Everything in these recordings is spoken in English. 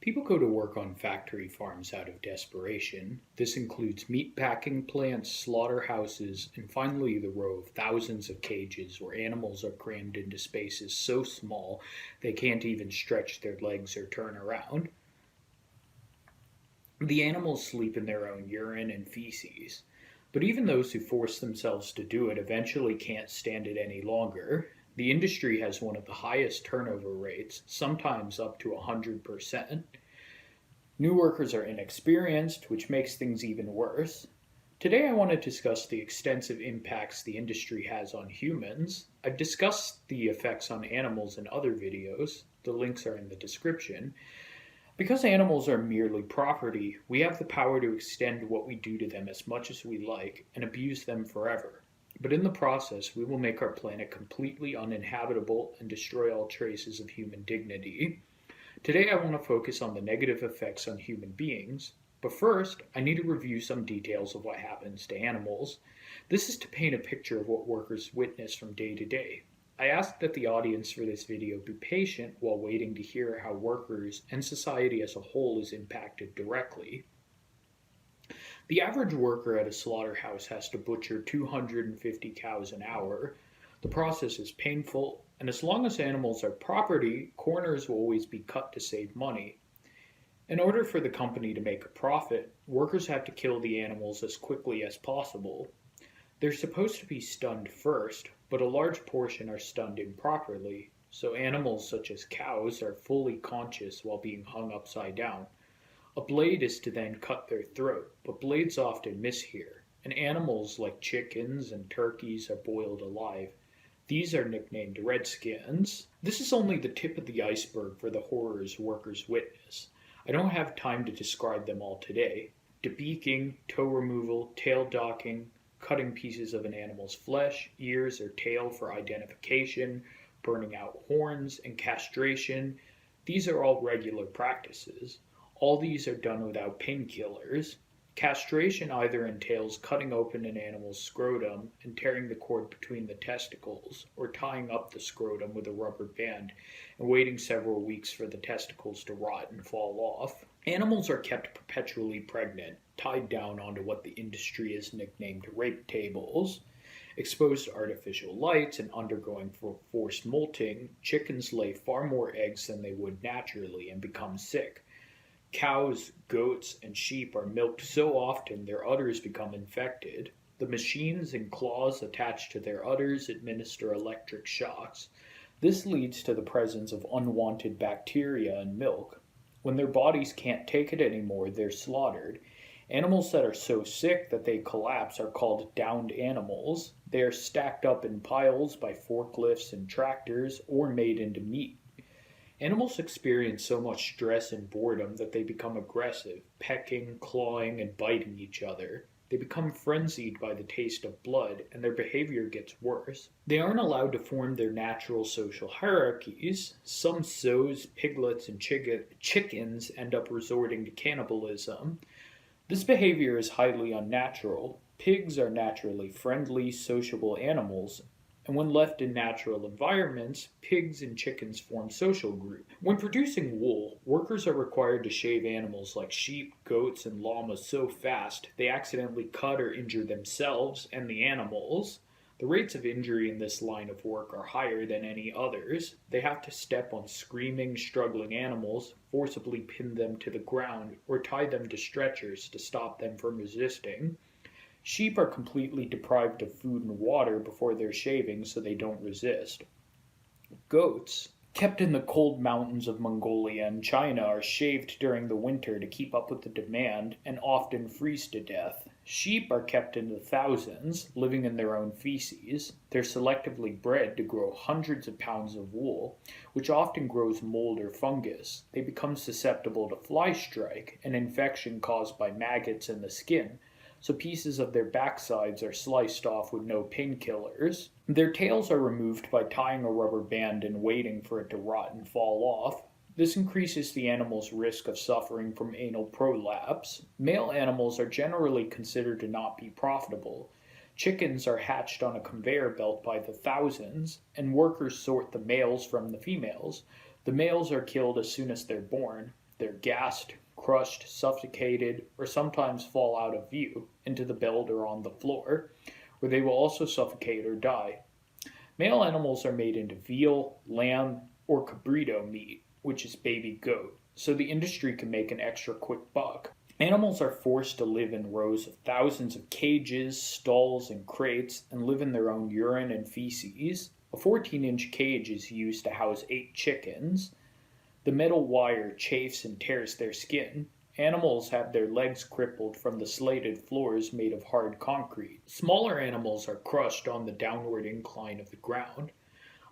People go to work on factory farms out of desperation. This includes meat packing plants, slaughterhouses, and finally the row of thousands of cages where animals are crammed into spaces so small they can't even stretch their legs or turn around. The animals sleep in their own urine and feces. But even those who force themselves to do it eventually can't stand it any longer. The industry has one of the highest turnover rates, sometimes up to 100%. New workers are inexperienced, which makes things even worse. Today, I want to discuss the extensive impacts the industry has on humans. I've discussed the effects on animals in other videos. The links are in the description. Because animals are merely property, we have the power to extend what we do to them as much as we like and abuse them forever. But in the process, we will make our planet completely uninhabitable and destroy all traces of human dignity. Today, I want to focus on the negative effects on human beings. But first, I need to review some details of what happens to animals. This is to paint a picture of what workers witness from day to day. I ask that the audience for this video be patient while waiting to hear how workers and society as a whole is impacted directly. The average worker at a slaughterhouse has to butcher 250 cows an hour. The process is painful, and as long as animals are property, corners will always be cut to save money. In order for the company to make a profit, workers have to kill the animals as quickly as possible. They're supposed to be stunned first, but a large portion are stunned improperly, so animals such as cows are fully conscious while being hung upside down. A blade is to then cut their throat, but blades often miss here, and animals like chickens and turkeys are boiled alive. These are nicknamed redskins. This is only the tip of the iceberg for the horrors workers witness. I don't have time to describe them all today. Debeaking, toe removal, tail docking, cutting pieces of an animal's flesh, ears, or tail for identification, burning out horns, and castration. These are all regular practices. All these are done without painkillers. Castration either entails cutting open an animal's scrotum and tearing the cord between the testicles, or tying up the scrotum with a rubber band and waiting several weeks for the testicles to rot and fall off. Animals are kept perpetually pregnant, tied down onto what the industry has nicknamed rape tables. Exposed to artificial lights and undergoing forced molting, chickens lay far more eggs than they would naturally and become sick. Cows, goats, and sheep are milked so often their udders become infected. The machines and claws attached to their udders administer electric shocks. This leads to the presence of unwanted bacteria in milk. When their bodies can't take it anymore, they're slaughtered. Animals that are so sick that they collapse are called downed animals. They are stacked up in piles by forklifts and tractors or made into meat. Animals experience so much stress and boredom that they become aggressive, pecking, clawing, and biting each other. They become frenzied by the taste of blood, and their behavior gets worse. They aren't allowed to form their natural social hierarchies. Some sows, piglets, and chickens end up resorting to cannibalism. This behavior is highly unnatural. Pigs are naturally friendly, sociable animals, and when left in natural environments, pigs and chickens form social groups. When producing wool, workers are required to shave animals like sheep, goats, and llamas so fast they accidentally cut or injure themselves and the animals. The rates of injury in this line of work are higher than any others. They have to step on screaming, struggling animals, forcibly pin them to the ground, or tie them to stretchers to stop them from resisting. Sheep are completely deprived of food and water before their shaving so they don't resist. Goats, kept in the cold mountains of Mongolia and China, are shaved during the winter to keep up with the demand and often freeze to death. Sheep are kept in the thousands, living in their own feces. They're selectively bred to grow hundreds of pounds of wool, which often grows mold or fungus. They become susceptible to fly strike, an infection caused by maggots in the skin, so pieces of their backsides are sliced off with no painkillers. Their tails are removed by tying a rubber band and waiting for it to rot and fall off. This increases the animal's risk of suffering from anal prolapse. Male animals are generally considered to not be profitable. Chickens are hatched on a conveyor belt by the thousands, and workers sort the males from the females. The males are killed as soon as they're born. They're gassed, crushed, suffocated, or sometimes fall out of view into the belt or on the floor, where they will also suffocate or die. Male animals are made into veal, lamb, or cabrito meat, which is baby goat, so the industry can make an extra quick buck. Animals are forced to live in rows of thousands of cages, stalls, and crates and live in their own urine and feces. A 14-inch cage is used to house 8 chickens. The metal wire chafes and tears their skin. Animals have their legs crippled from the slated floors made of hard concrete. Smaller animals are crushed on the downward incline of the ground.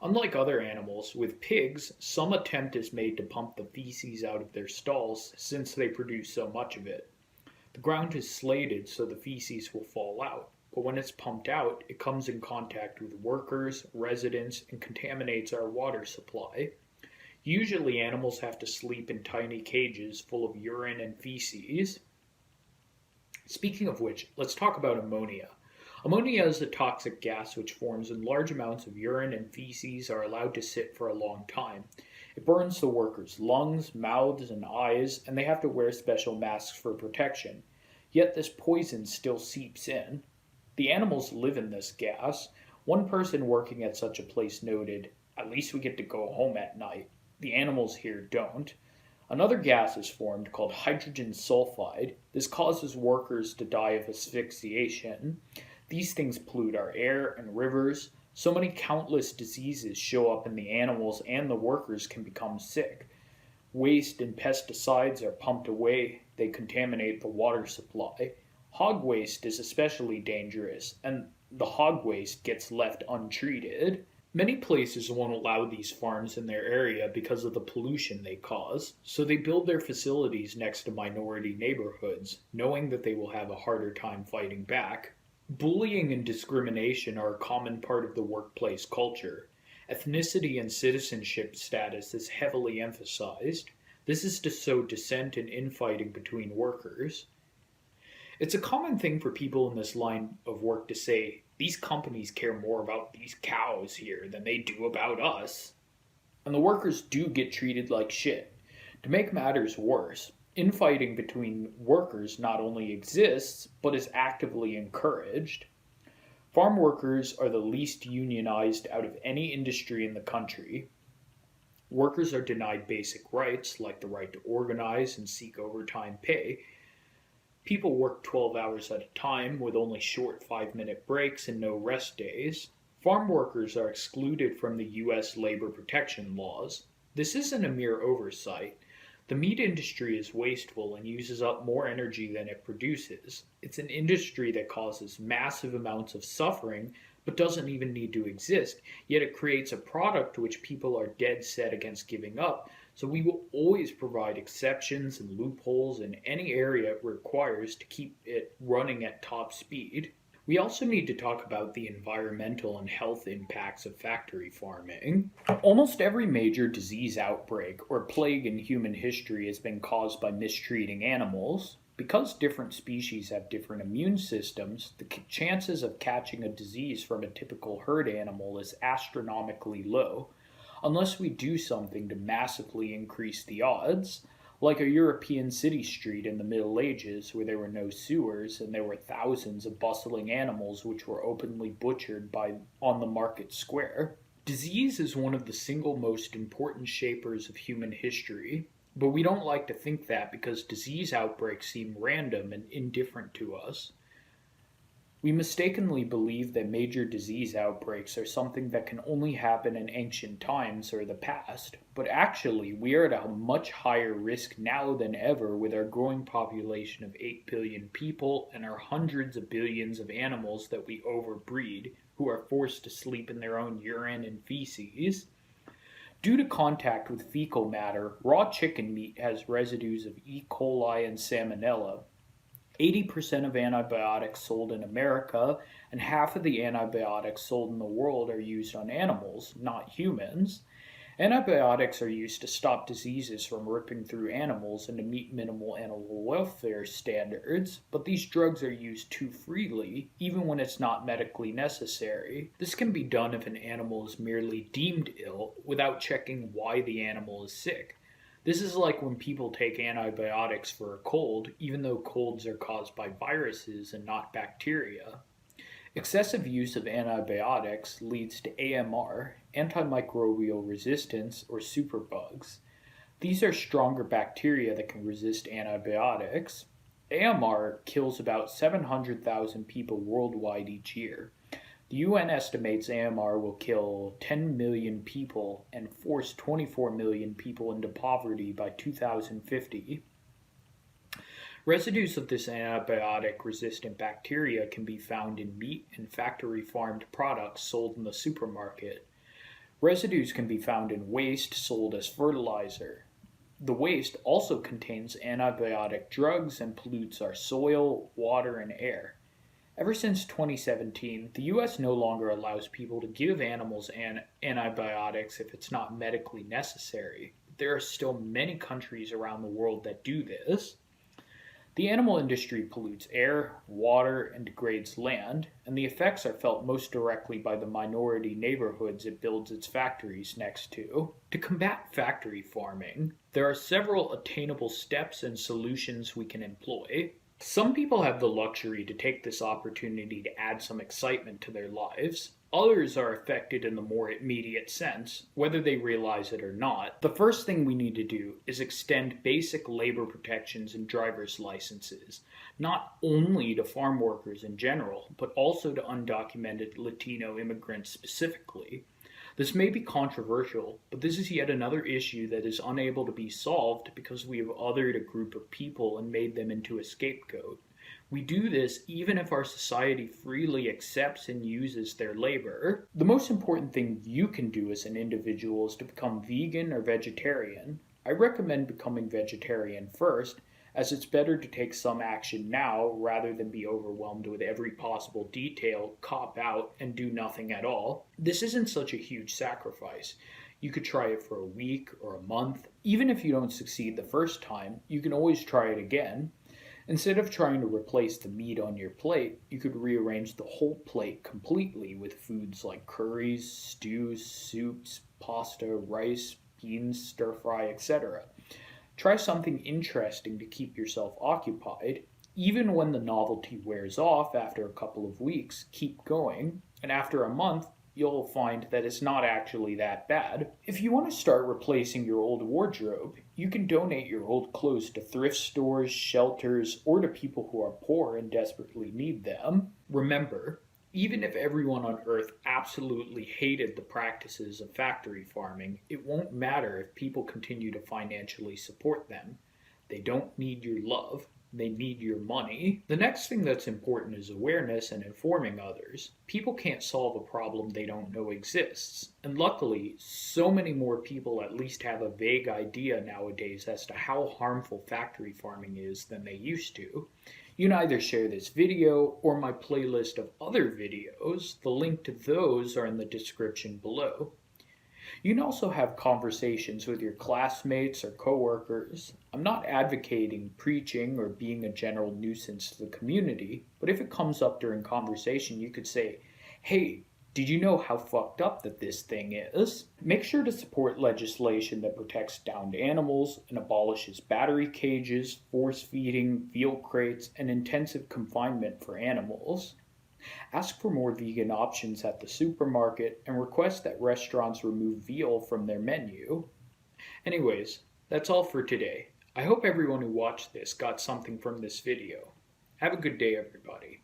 Unlike other animals, with pigs, some attempt is made to pump the feces out of their stalls since they produce so much of it. The ground is slated so the feces will fall out, but when it's pumped out, it comes in contact with workers, residents, and contaminates our water supply. Usually, animals have to sleep in tiny cages full of urine and feces. Speaking of which, let's talk about ammonia. Ammonia is a toxic gas which forms when large amounts of urine and feces are allowed to sit for a long time. It burns the workers' lungs, mouths, and eyes, and they have to wear special masks for protection. Yet this poison still seeps in. The animals live in this gas. One person working at such a place noted, "At least we get to go home at night. The animals here don't." Another gas is formed called hydrogen sulfide. This causes workers to die of asphyxiation. These things pollute our air and rivers. So many countless diseases show up in the animals and the workers can become sick. Waste and pesticides are pumped away. They contaminate the water supply. Hog waste is especially dangerous, and the hog waste gets left untreated. Many places won't allow these farms in their area because of the pollution they cause, so they build their facilities next to minority neighborhoods, knowing that they will have a harder time fighting back. Bullying and discrimination are a common part of the workplace culture. Ethnicity and citizenship status is heavily emphasized. This is to sow dissent and infighting between workers. It's a common thing for people in this line of work to say, "These companies care more about these cows here than they do about us." And the workers do get treated like shit. To make matters worse, infighting between workers not only exists, but is actively encouraged. Farm workers are the least unionized out of any industry in the country. Workers are denied basic rights like the right to organize and seek overtime pay. People work 12 hours at a time with only short 5-minute breaks and no rest days. Farm workers are excluded from the U.S. labor protection laws. This isn't a mere oversight. The meat industry is wasteful and uses up more energy than it produces. It's an industry that causes massive amounts of suffering but doesn't even need to exist, yet it creates a product which people are dead set against giving up, so we will always provide exceptions and loopholes in any area it requires to keep it running at top speed. We also need to talk about the environmental and health impacts of factory farming. Almost every major disease outbreak or plague in human history has been caused by mistreating animals. Because different species have different immune systems, the chances of catching a disease from a typical herd animal is astronomically low, unless we do something to massively increase the odds. Like a European city street in the Middle Ages where there were no sewers and there were thousands of bustling animals which were openly butchered on the market square. Disease is one of the single most important shapers of human history, but we don't like to think that because disease outbreaks seem random and indifferent to us. We mistakenly believe that major disease outbreaks are something that can only happen in ancient times or the past, but actually we are at a much higher risk now than ever with our growing population of 8 billion people and our hundreds of billions of animals that we overbreed, who are forced to sleep in their own urine and feces. Due to contact with fecal matter, raw chicken meat has residues of E. coli and salmonella. 80% of antibiotics sold in America and half of the antibiotics sold in the world are used on animals, not humans. Antibiotics are used to stop diseases from ripping through animals and to meet minimal animal welfare standards, but these drugs are used too freely, even when it's not medically necessary. This can be done if an animal is merely deemed ill without checking why the animal is sick. This is like when people take antibiotics for a cold, even though colds are caused by viruses and not bacteria. Excessive use of antibiotics leads to AMR, antimicrobial resistance, or superbugs. These are stronger bacteria that can resist antibiotics. AMR kills about 700,000 people worldwide each year. The UN estimates AMR will kill 10 million people and force 24 million people into poverty by 2050. Residues of this antibiotic resistant bacteria can be found in meat and factory farmed products sold in the supermarket. Residues can be found in waste sold as fertilizer. The waste also contains antibiotic drugs and pollutes our soil, water, and air. Ever since 2017, the US no longer allows people to give animals antibiotics if it's not medically necessary. There are still many countries around the world that do this. The animal industry pollutes air, water, and degrades land, and the effects are felt most directly by the minority neighborhoods it builds its factories next to. To combat factory farming, there are several attainable steps and solutions we can employ. Some people have the luxury to take this opportunity to add some excitement to their lives. Others are affected in the more immediate sense, whether they realize it or not. The first thing we need to do is extend basic labor protections and driver's licenses, not only to farm workers in general, but also to undocumented Latino immigrants specifically. This may be controversial, but this is yet another issue that is unable to be solved because we have othered a group of people and made them into a scapegoat. We do this even if our society freely accepts and uses their labor. The most important thing you can do as an individual is to become vegan or vegetarian. I recommend becoming vegetarian first, as it's better to take some action now rather than be overwhelmed with every possible detail, cop out, and do nothing at all. This isn't such a huge sacrifice. You could try it for a week or a month. Even if you don't succeed the first time, you can always try it again. Instead of trying to replace the meat on your plate, you could rearrange the whole plate completely with foods like curries, stews, soups, pasta, rice, beans, stir fry, etc. Try something interesting to keep yourself occupied. Even when the novelty wears off after a couple of weeks, keep going. And after a month, you'll find that it's not actually that bad. If you want to start replacing your old wardrobe, you can donate your old clothes to thrift stores, shelters, or to people who are poor and desperately need them. Remember, even if everyone on Earth absolutely hated the practices of factory farming, it won't matter if people continue to financially support them. They don't need your love. They need your money. The next thing that's important is awareness and informing others. People can't solve a problem they don't know exists. And luckily, so many more people at least have a vague idea nowadays as to how harmful factory farming is than they used to. You can either share this video or my playlist of other videos. The link to those are in the description below. You can also have conversations with your classmates or coworkers. I'm not advocating preaching or being a general nuisance to the community, but if it comes up during conversation, you could say, "Hey, did you know how fucked up that this thing is?" Make sure to support legislation that protects downed animals and abolishes battery cages, force feeding, veal crates, and intensive confinement for animals. Ask for more vegan options at the supermarket and request that restaurants remove veal from their menu. Anyways, that's all for today. I hope everyone who watched this got something from this video. Have a good day, everybody.